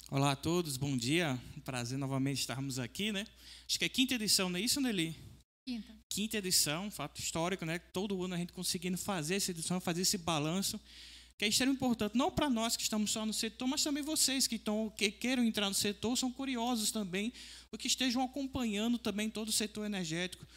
Olá a todos, bom dia. Um prazer novamente estarmos aqui, né? Acho que é quinta edição, não é isso, Nelly? Quinta. Quinta edição, fato histórico, né? Todo ano a gente conseguindo fazer essa edição, fazer esse balanço, que é extremamente importante, não para nós que estamos só no setor, mas também vocês que queiram entrar no setor, são curiosos também, ou que estejam acompanhando também todo o setor energético,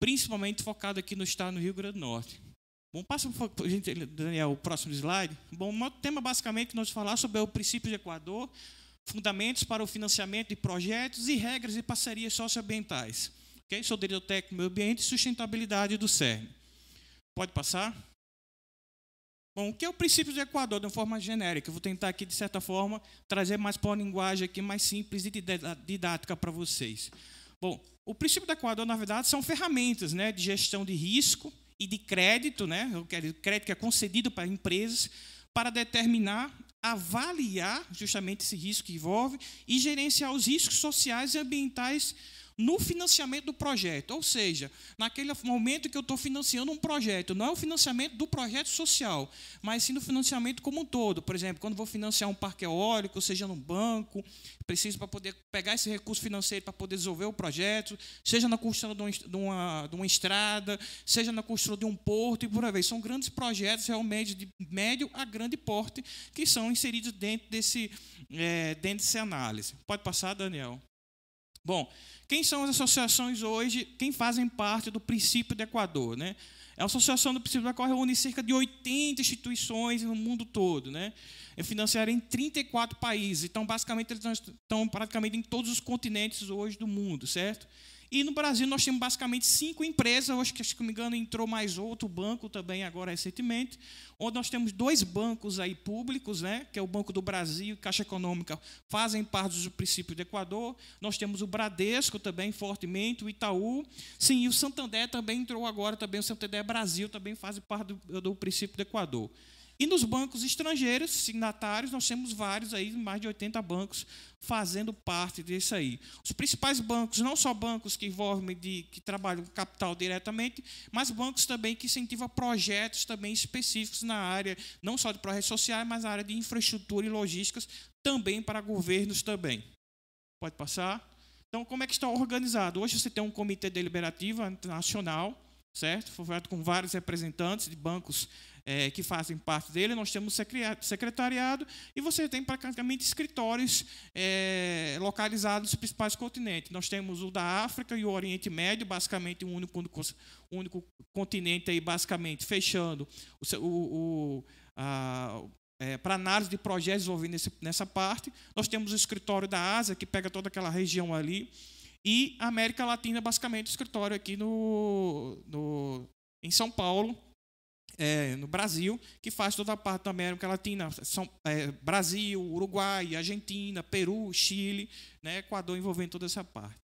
principalmente focado aqui no estado do Rio Grande do Norte. Bom, passa, Daniel, o próximo slide. Bom, o tema basicamente que nós vamos falar sobre é o princípio de Equador, fundamentos para o financiamento de projetos e regras de parcerias socioambientais. Okay? Sou diretor técnico do meio ambiente e sustentabilidade do CERN. Pode passar? Bom, o que é o princípio de Equador, de uma forma genérica? Eu vou tentar aqui, de certa forma, trazer mais para uma linguagem aqui mais simples e didática para vocês. Bom, o princípio do Equador, na verdade, são ferramentas, né, de gestão de risco e de crédito, né, o crédito que é concedido para empresas, para determinar, avaliar justamente esse risco que envolve e gerenciar os riscos sociais e ambientais no financiamento do projeto. Ou seja, naquele momento que eu estou financiando um projeto, não é o financiamento do projeto social, mas sim do financiamento como um todo. Por exemplo, quando vou financiar um parque eólico, seja num banco, preciso para poder pegar esse recurso financeiro para poder desenvolver o projeto, seja na construção de uma estrada, seja na construção de um porto e por aí vai. São grandes projetos realmente de médio a grande porte que são inseridos dentro dessa análise. Pode passar, Daniel? Bom, quem são as associações hoje, quem fazem parte do princípio do Equador, né? A Associação do Princípio do Equador reúne cerca de 80 instituições no mundo todo, né? É financiada em 34 países, então basicamente eles estão praticamente em todos os continentes hoje do mundo, certo? E no Brasil nós temos basicamente 5 empresas, hoje que, se não me engano, entrou mais outro banco também agora recentemente, onde nós temos 2 bancos aí públicos, né, que é o Banco do Brasil e Caixa Econômica, fazem parte do princípio do Equador. Nós temos o Bradesco também fortemente, o Itaú, sim, e o Santander também entrou agora, também o Santander Brasil também faz parte do princípio do Equador. E nos bancos estrangeiros, signatários, nós temos vários aí, mais de 80 bancos fazendo parte disso aí. Os principais bancos, não só bancos que envolvem, que trabalham com capital diretamente, mas bancos também que incentivam projetos também específicos na área, não só de projetos sociais, mas na área de infraestrutura e logísticas, também para governos também. Pode passar? Então, como é que está organizado? Hoje você tem um comitê deliberativo nacional, certo? Formado com vários representantes de bancos que fazem parte dele. Nós temos secretariado e você tem praticamente escritórios localizados nos principais continentes. Nós temos o da África e o Oriente Médio, basicamente um único continente aí, basicamente fechando para análise de projetos envolvidos nessa parte. Nós temos o escritório da Ásia, que pega toda aquela região ali. E a América Latina, basicamente, o escritório aqui em São Paulo, no Brasil, que faz toda a parte da América Latina, Brasil, Uruguai, Argentina, Peru, Chile, né, Equador envolvendo toda essa parte.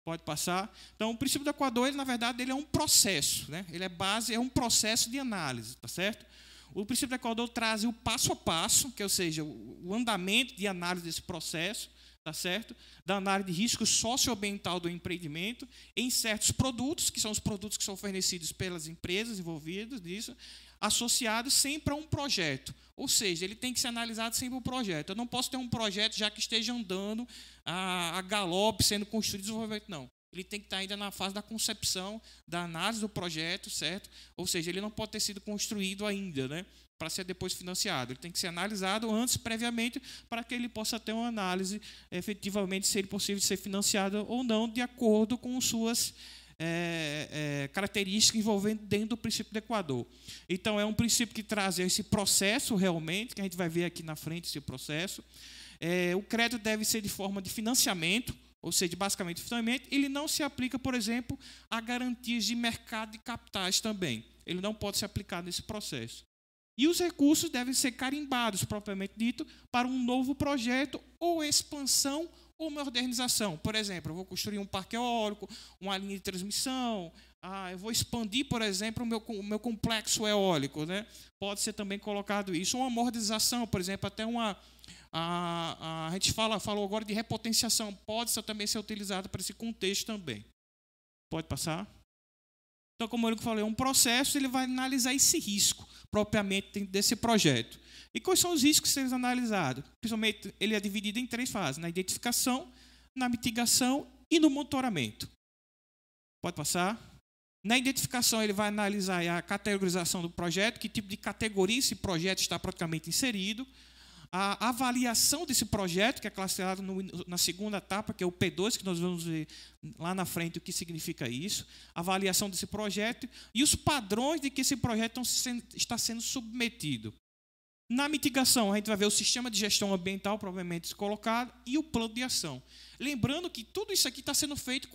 Pode passar? Então, o princípio do Equador, na verdade, ele é um processo, né? Ele é um processo de análise, tá certo? O princípio do Equador traz o passo a passo, que, ou seja, o andamento de análise desse processo, tá certo? Da análise de risco socioambiental do empreendimento em certos produtos, que são os produtos que são fornecidos pelas empresas envolvidas nisso, associados sempre a um projeto. Ou seja, ele tem que ser analisado sempre um projeto. Eu não posso ter um projeto já que esteja andando a galope, sendo construído desenvolvimento, não. Ele tem que estar ainda na fase da concepção, da análise do projeto, certo? Ou seja, ele não pode ter sido construído ainda, né, para ser depois financiado. Ele tem que ser analisado antes, previamente, para que ele possa ter uma análise, efetivamente, se ele é possível ser financiado ou não, de acordo com suas características envolvendo dentro do princípio do Equador. Então, é um princípio que traz esse processo, realmente, que a gente vai ver aqui na frente, esse processo. O crédito deve ser de forma de financiamento, ou seja, basicamente financiamento. Ele não se aplica, por exemplo, a garantias de mercado de capitais também. Ele não pode ser aplicado nesse processo. E os recursos devem ser carimbados, propriamente dito, para um novo projeto ou expansão ou modernização. Por exemplo, eu vou construir um parque eólico, uma linha de transmissão, eu vou expandir, por exemplo, o meu complexo eólico, né? Pode ser também colocado isso. Uma modernização, por exemplo, até a gente falou agora de repotenciação, pode também ser utilizado para esse contexto também. Pode passar? Então, como eu falei, um processo ele vai analisar esse risco propriamente dentro desse projeto. E quais são os riscos que serão analisados? Principalmente, ele é dividido em 3 fases: na identificação, na mitigação e no monitoramento. Pode passar? Na identificação, ele vai analisar a categorização do projeto, que tipo de categoria esse projeto está praticamente inserido, a avaliação desse projeto, que é classificado na segunda etapa, que é o P2, que nós vamos ver lá na frente o que significa isso, a avaliação desse projeto e os padrões de que esse projeto está sendo submetido. Na mitigação, a gente vai ver o sistema de gestão ambiental provavelmente colocado e o plano de ação. Lembrando que tudo isso aqui está sendo feito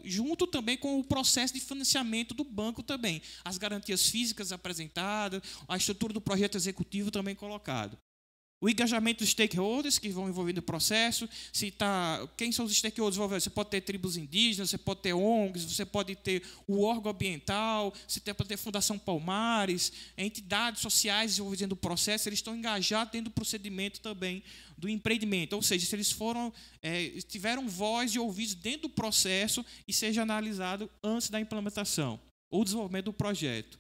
junto também com o processo de financiamento do banco também. As garantias físicas apresentadas, a estrutura do projeto executivo também colocado. O engajamento dos stakeholders que vão envolver no processo, quem são os stakeholders envolvidos? Você pode ter tribos indígenas, você pode ter ONGs, você pode ter o órgão ambiental, você pode ter a Fundação Palmares, entidades sociais envolvidas no processo, eles estão engajados dentro do procedimento também do empreendimento. Ou seja, se eles tiveram voz e ouvidos dentro do processo e seja analisado antes da implementação ou desenvolvimento do projeto.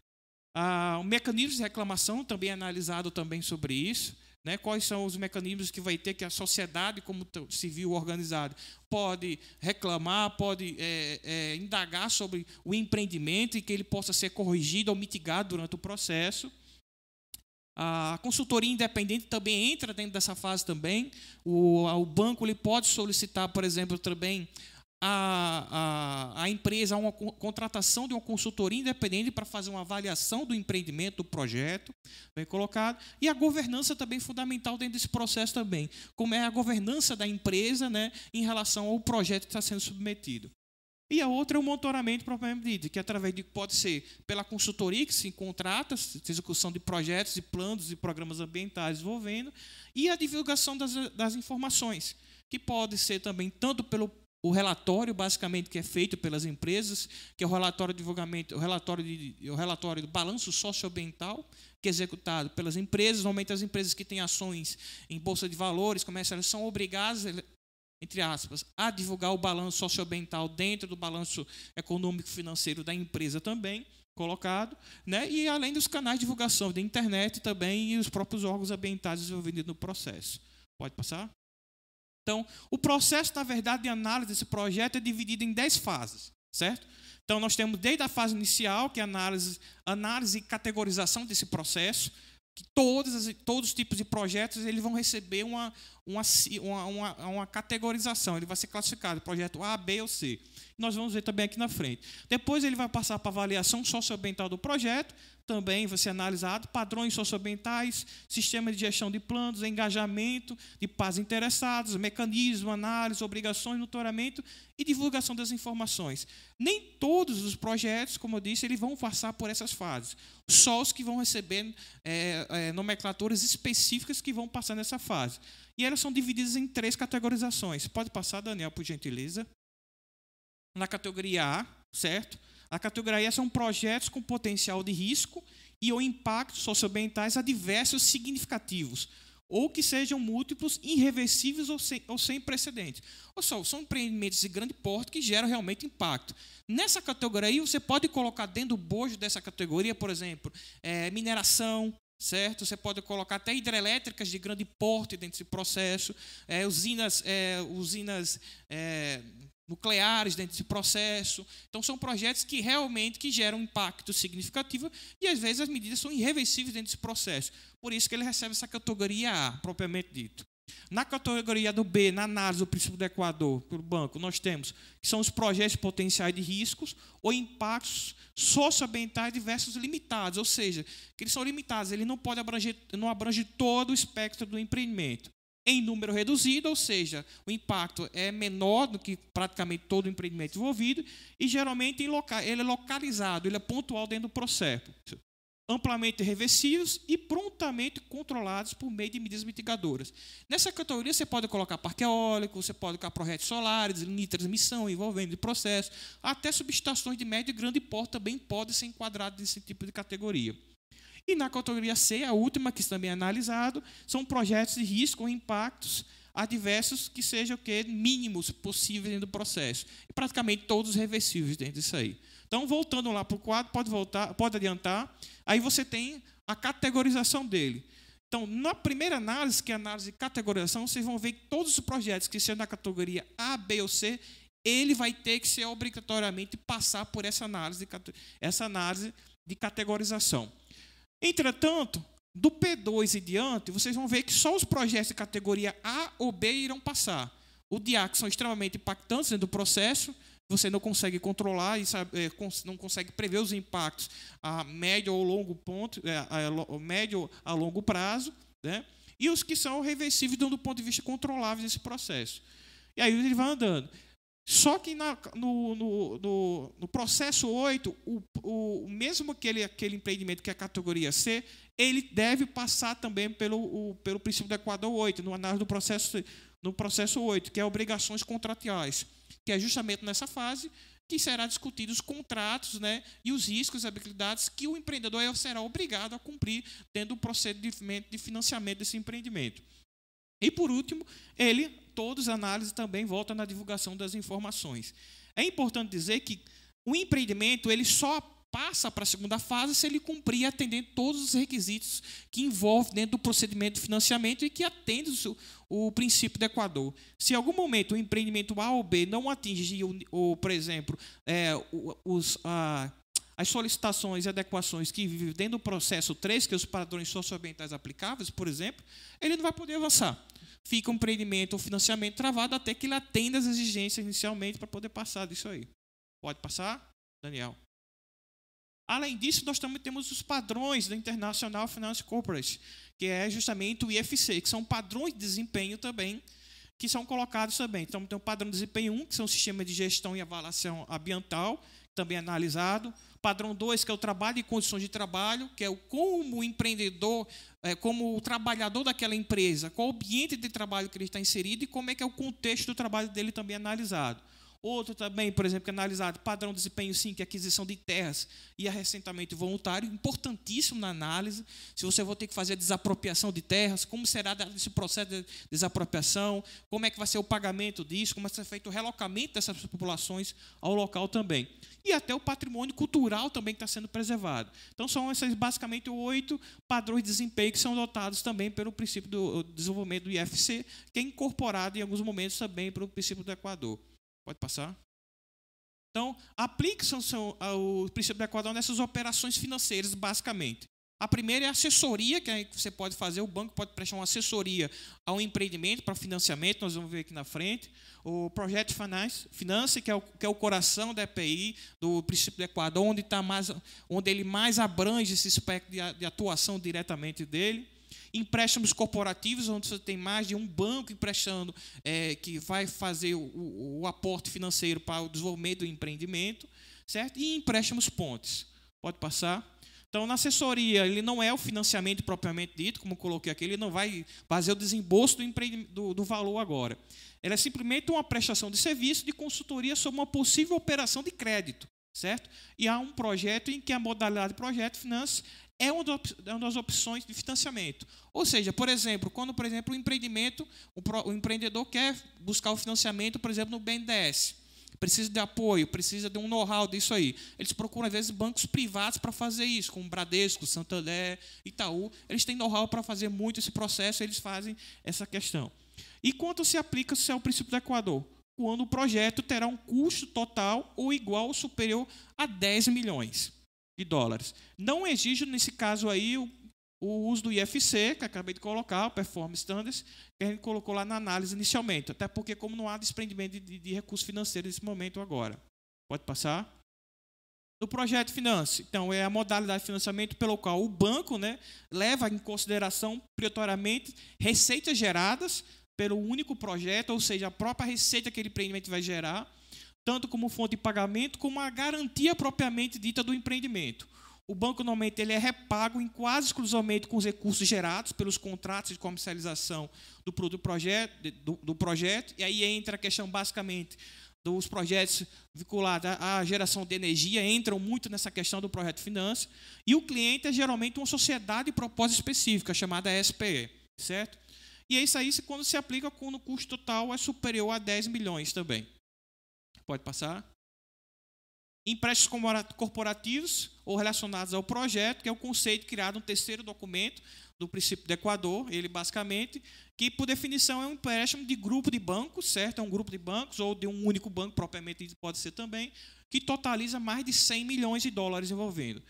O mecanismo de reclamação também é analisado também sobre isso. Quais são os mecanismos que vai ter que a sociedade, como civil organizado, pode reclamar, pode indagar sobre o empreendimento e que ele possa ser corrigido ou mitigado durante o processo. A consultoria independente também entra dentro dessa fase também. O banco ele pode solicitar, por exemplo, também a empresa uma contratação de uma consultoria independente para fazer uma avaliação do empreendimento, do projeto, bem colocado. E a governança também fundamental dentro desse processo também, como é a governança da empresa, em relação ao projeto que está sendo submetido. E a outra é o monitoramento propriamente dito, que pode ser pela consultoria que se contrata, execução de projetos, de planos e programas ambientais envolvendo, e a divulgação das informações, que pode ser também tanto pelo o relatório, basicamente, que é feito pelas empresas, que é o relatório de divulgamento, o relatório do balanço socioambiental, que é executado pelas empresas. Normalmente, as empresas que têm ações em bolsa de valores, elas são obrigadas, entre aspas, a divulgar o balanço socioambiental dentro do balanço econômico-financeiro da empresa também, colocado, e além dos canais de divulgação da internet também e os próprios órgãos ambientais desenvolvidos no processo. Pode passar? Então, o processo, na verdade, de análise desse projeto é dividido em 10 fases, certo? Então, nós temos desde a fase inicial, que é análise e categorização desse processo, que todos os tipos de projetos eles vão receber uma categorização, ele vai ser classificado, projeto A, B ou C. Nós vamos ver também aqui na frente. Depois ele vai passar para a avaliação socioambiental do projeto, também vai ser analisado padrões socioambientais, sistema de gestão de planos, engajamento de partes interessadas, mecanismo, análise, obrigações, monitoramento e divulgação das informações. Nem todos os projetos, como eu disse, eles vão passar por essas fases. Só os que vão receber nomenclaturas específicas que vão passar nessa fase. E elas são divididas em 3 categorizações. Pode passar, Daniel, por gentileza. Na categoria A, certo? A categoria A são projetos com potencial de risco e ou impactos socioambientais adversos significativos, ou que sejam múltiplos, irreversíveis ou sem precedentes. Ou seja, são empreendimentos de grande porte que geram realmente impacto. Nessa categoria, você pode colocar dentro do bojo dessa categoria, por exemplo, mineração, certo? Você pode colocar até hidrelétricas de grande porte dentro desse processo, usinas nucleares dentro desse processo. Então, são projetos que realmente geram impacto significativo e, às vezes, as medidas são irreversíveis dentro desse processo. Por isso que ele recebe essa categoria A, propriamente dito. Na categoria do B, na análise do princípio do Equador, pelo banco, nós temos que são os projetos potenciais de riscos ou impactos socioambientais diversos limitados, ou seja, que eles são limitados, ele não abrange todo o espectro do empreendimento. Em número reduzido, ou seja, o impacto é menor do que praticamente todo o empreendimento envolvido e, geralmente, ele é localizado, ele é pontual dentro do processo. Amplamente reversíveis e prontamente controlados por meio de medidas mitigadoras. Nessa categoria, você pode colocar parque eólico, você pode colocar projetos solares, linha de transmissão envolvendo de processo, até subestações de médio e grande porte também podem ser enquadradas nesse tipo de categoria. E na categoria C, a última que também é analisado, são projetos de risco ou impactos adversos que sejam mínimos possíveis dentro do processo. E praticamente todos reversíveis dentro disso aí. Então, voltando lá para o quadro, pode adiantar. Aí você tem a categorização dele. Então, na primeira análise, que é a análise de categorização, vocês vão ver que todos os projetos que sejam da categoria A, B ou C, ele vai ter que ser obrigatoriamente passar por essa análise de categorização. Entretanto, do P2 e diante, vocês vão ver que só os projetos de categoria A ou B irão passar. O de A, que são extremamente impactantes dentro do processo, você não consegue controlar e não consegue prever os impactos a médio ou longo prazo, né? E os que são reversíveis do ponto de vista controlável nesse processo. E aí ele vai andando. Só que no processo 8, mesmo aquele empreendimento que é a categoria C, ele deve passar também pelo princípio do Equador 8, no análise no processo 8, que é obrigações contratuais, que é justamente nessa fase que será discutido os contratos, né, e os riscos e habilidades que o empreendedor será obrigado a cumprir dentro do procedimento de financiamento desse empreendimento. E, por último, todas as análises também voltam na divulgação das informações. É importante dizer que o empreendimento ele só passa para a segunda fase se ele cumprir e atender todos os requisitos que envolvem dentro do procedimento de financiamento e que atende o princípio do Equador. Se em algum momento o empreendimento A ou B não atingir, por exemplo, as solicitações e adequações que vivem dentro do processo 3, que é os padrões socioambientais aplicáveis, por exemplo, ele não vai poder avançar. Fica um empreendimento ou financiamento travado até que ele atenda as exigências inicialmente para poder passar disso aí. Pode passar, Daniel? Além disso, nós também temos os padrões do International Finance Corporation, que é justamente o IFC, que são padrões de desempenho também, que são colocados também. Então, tem o padrão de desempenho 1, que são o sistema de gestão e avaliação ambiental, também analisado. Padrão 2, que é o trabalho e condições de trabalho, que é como o empreendedor, como o trabalhador daquela empresa, qual o ambiente de trabalho que ele está inserido e como é que é o contexto do trabalho dele também analisado. Outro também, por exemplo, que é analisado, padrão de desempenho 5, que é aquisição de terras e arrecentamento voluntário, importantíssimo na análise. Se você for ter que fazer a desapropriação de terras, como será esse processo de desapropriação, como é que vai ser o pagamento disso, como vai ser feito o relocamento dessas populações ao local também. E até o patrimônio cultural também que está sendo preservado. Então, são esses basicamente 8 padrões de desempenho que são adotados também pelo princípio do desenvolvimento do IFC, que é incorporado em alguns momentos também pelo princípio do Equador. Pode passar? Então, aplica-se o princípio do Equador nessas operações financeiras, basicamente. A primeira é a assessoria, que você pode fazer, o banco pode prestar uma assessoria ao empreendimento para financiamento, nós vamos ver aqui na frente. O Project Finance, que é o coração da EPI, do princípio do Equador, onde ele mais abrange esse espectro de atuação diretamente dele. Empréstimos corporativos, onde você tem mais de um banco emprestando, que vai fazer o aporte financeiro para o desenvolvimento do empreendimento, certo? E empréstimos pontes. Pode passar? Então, na assessoria, ele não é o financiamento propriamente dito, como eu coloquei aqui, ele não vai fazer o desembolso do valor agora. Ele é simplesmente uma prestação de serviço de consultoria sobre uma possível operação de crédito, certo? E há um projeto em que a modalidade projeto finance é uma das opções de financiamento. Ou seja, por exemplo, quando o empreendedor quer buscar o financiamento, por exemplo, no BNDES, precisa de apoio, precisa de um know-how disso aí. Eles procuram, às vezes, bancos privados para fazer isso, como Bradesco, Santander, Itaú. Eles têm know-how para fazer muito esse processo, eles fazem essa questão. E quanto se aplica ao princípio do Equador? Quando o projeto terá um custo total ou igual ou superior a 10 milhões de dólares. Não exige, nesse caso aí, o uso do IFC, que acabei de colocar, o Performance Standards, que a gente colocou lá na análise inicialmente, até porque como não há desprendimento de recursos financeiros nesse momento agora. Pode passar? No projeto Finance, então, é a modalidade de financiamento pelo qual o banco, né, leva em consideração, prioritariamente, receitas geradas pelo único projeto, ou seja, a própria receita que aquele empreendimento vai gerar, tanto como fonte de pagamento, como a garantia propriamente dita do empreendimento. O banco, normalmente, ele é repago quase exclusivamente com os recursos gerados pelos contratos de comercialização do produto do projeto, e aí entra a questão, basicamente, dos projetos vinculados à geração de energia, entram muito nessa questão do projeto Finance, e o cliente é, geralmente, uma sociedade de propósito específica, chamada SPE, certo? E é isso aí quando se aplica quando o custo total é superior a 10 milhões também. Pode passar. Empréstimos corporativos ou relacionados ao projeto, que é o conceito criado no terceiro documento do princípio do Equador, ele basicamente, que por definição é um empréstimo de grupo de bancos, certo? É um grupo de bancos ou de um único banco, propriamente pode ser também, que totaliza mais de 100 milhões de dólares envolvendo.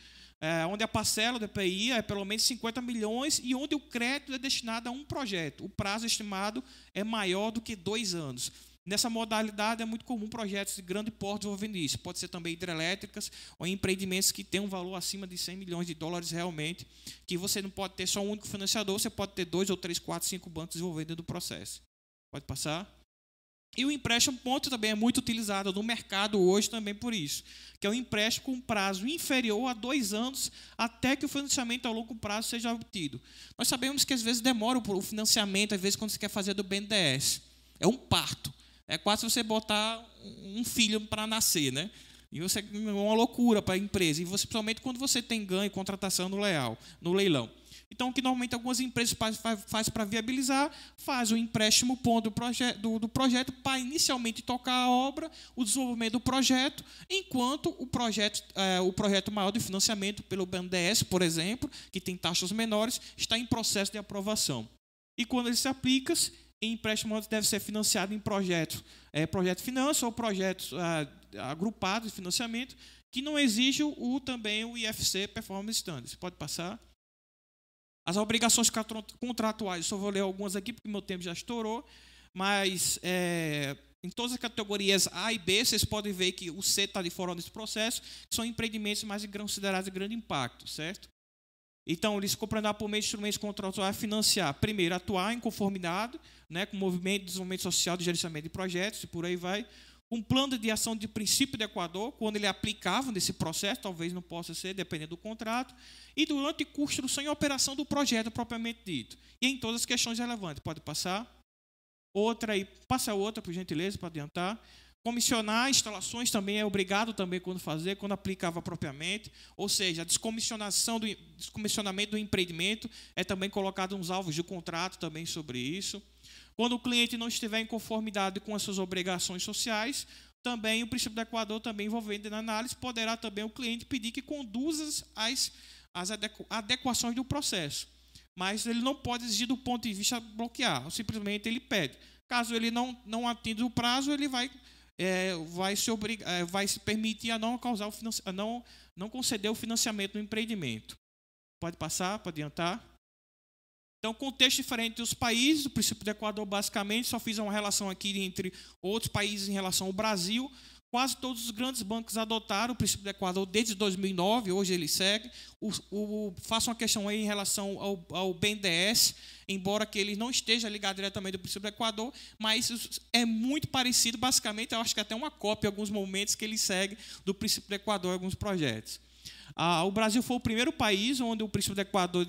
Onde a parcela do EPI é pelo menos 50 milhões e onde o crédito é destinado a um projeto. O prazo estimado é maior do que 2 anos. Nessa modalidade é muito comum projetos de grande porte envolvendo isso. Pode ser também hidrelétricas ou empreendimentos que têm um valor acima de 100 milhões de dólares realmente, que você não pode ter só um único financiador, você pode ter 2 ou 3, 4, 5 bancos envolvendo do processo. Pode passar? E o empréstimo ponto também é muito utilizado no mercado hoje também por isso, que é o empréstimo com prazo inferior a 2 anos até que o financiamento a longo prazo seja obtido. Nós sabemos que às vezes demora o financiamento, às vezes quando você quer fazer do BNDES. É um parto. É quase você botar um filho para nascer, né? E você é uma loucura para a empresa. E você, principalmente quando você tem ganho e contratação no leilão. Então, o que normalmente algumas empresas faz para viabilizar, faz o empréstimo ponto do projeto para inicialmente tocar a obra, o desenvolvimento do projeto, enquanto o projeto maior de financiamento pelo BNDES, por exemplo, que tem taxas menores, está em processo de aprovação. E quando ele se aplica, empréstimo deve ser financiado em projeto finança ou projetos agrupados de financiamento, que não exige também o IFC Performance Standards. Pode passar. As obrigações contratuais, só vou ler algumas aqui, porque meu tempo já estourou, mas em todas as categorias A e B, vocês podem ver que o C está de fora desse processo, que são empreendimentos mais considerados de grande impacto, certo? Então, eles compreenderão por meio de instrumentos contratuais financiar, primeiro, atuar em conformidade, né, com o movimento de desenvolvimento social de gerenciamento de projetos, e por aí vai. Um plano de ação de princípio do Equador, quando ele é aplicável nesse processo, talvez não possa ser, dependendo do contrato, e durante construção e operação do projeto propriamente dito. E em todas as questões relevantes. Pode passar. Outra aí, passa outra, por gentileza, para adiantar. Comissionar instalações também é obrigado também quando aplicava propriamente, ou seja, a descomissionamento do empreendimento é também colocado nos alvos de contrato também sobre isso. Quando o cliente não estiver em conformidade com as suas obrigações sociais, também o princípio do Equador, também envolvendo na análise, poderá também o cliente pedir que conduza as adequações do processo. Mas ele não pode exigir do ponto de vista bloquear, simplesmente ele pede. Caso ele não atenda o prazo, ele vai se permitir a não conceder o financiamento do empreendimento. Pode passar, pode adiantar. Então, contexto diferente dos países, o princípio do Equador, basicamente, só fiz uma relação aqui entre outros países em relação ao Brasil. Quase todos os grandes bancos adotaram o princípio do Equador desde 2009, hoje ele segue. Faço uma questão aí em relação ao BNDES, embora que ele não esteja ligado diretamente ao princípio do Equador, mas é muito parecido, basicamente, eu acho que até uma cópia em alguns momentos que ele segue do princípio do Equador em alguns projetos. O Brasil foi o primeiro país onde o princípio do Equador,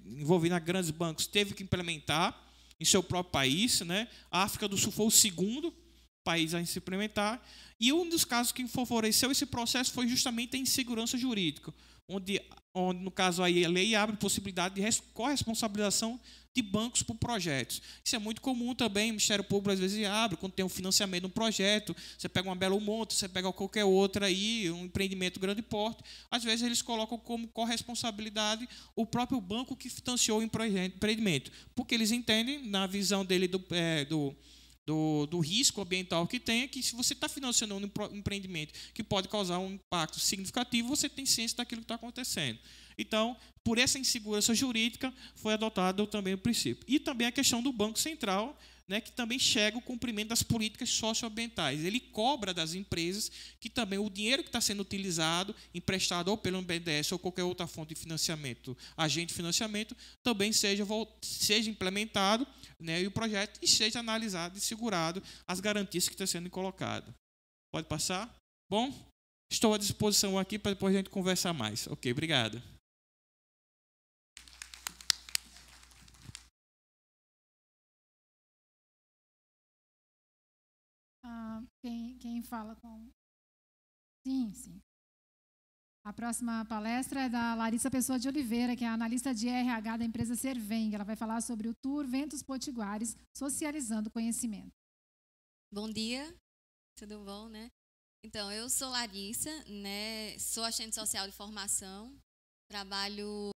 envolvendo grandes bancos, teve que implementar em seu próprio país, né? A África do Sul foi o segundo país a se implementar. E um dos casos que favoreceu esse processo foi justamente a insegurança jurídica, onde no caso aí, a lei abre possibilidade de corresponsabilização de bancos por projetos. Isso é muito comum também, o Ministério Público às vezes abre, quando tem um financiamento de um projeto, você pega uma Belo Monte, você pega qualquer outra aí, um empreendimento grande porte, às vezes eles colocam como corresponsabilidade o próprio banco que financiou o empreendimento, porque eles entendem, na visão dele do risco ambiental que tem, é que se você está financiando um empreendimento que pode causar um impacto significativo, você tem ciência daquilo que está acontecendo. Então, por essa insegurança jurídica, foi adotado também o princípio. E também a questão do Banco Central, né, que também chega o cumprimento das políticas socioambientais. Ele cobra das empresas que também o dinheiro que está sendo utilizado, emprestado ou pelo BNDES ou qualquer outra fonte de financiamento, agente de financiamento, também seja implementado, né, e o projeto seja analisado e segurado as garantias que estão sendo colocadas. Pode passar? Bom, estou à disposição aqui para depois a gente conversar mais. Ok, obrigado. Quem fala com... Sim, sim. A próxima palestra é da Larissa Pessoa de Oliveira, que é a analista de RH da empresa Serveng. Ela vai falar sobre o Tour Ventos Potiguares, socializando conhecimento. Bom dia, tudo bom, né? Então, eu sou Larissa, né? Sou assistente social de formação, trabalho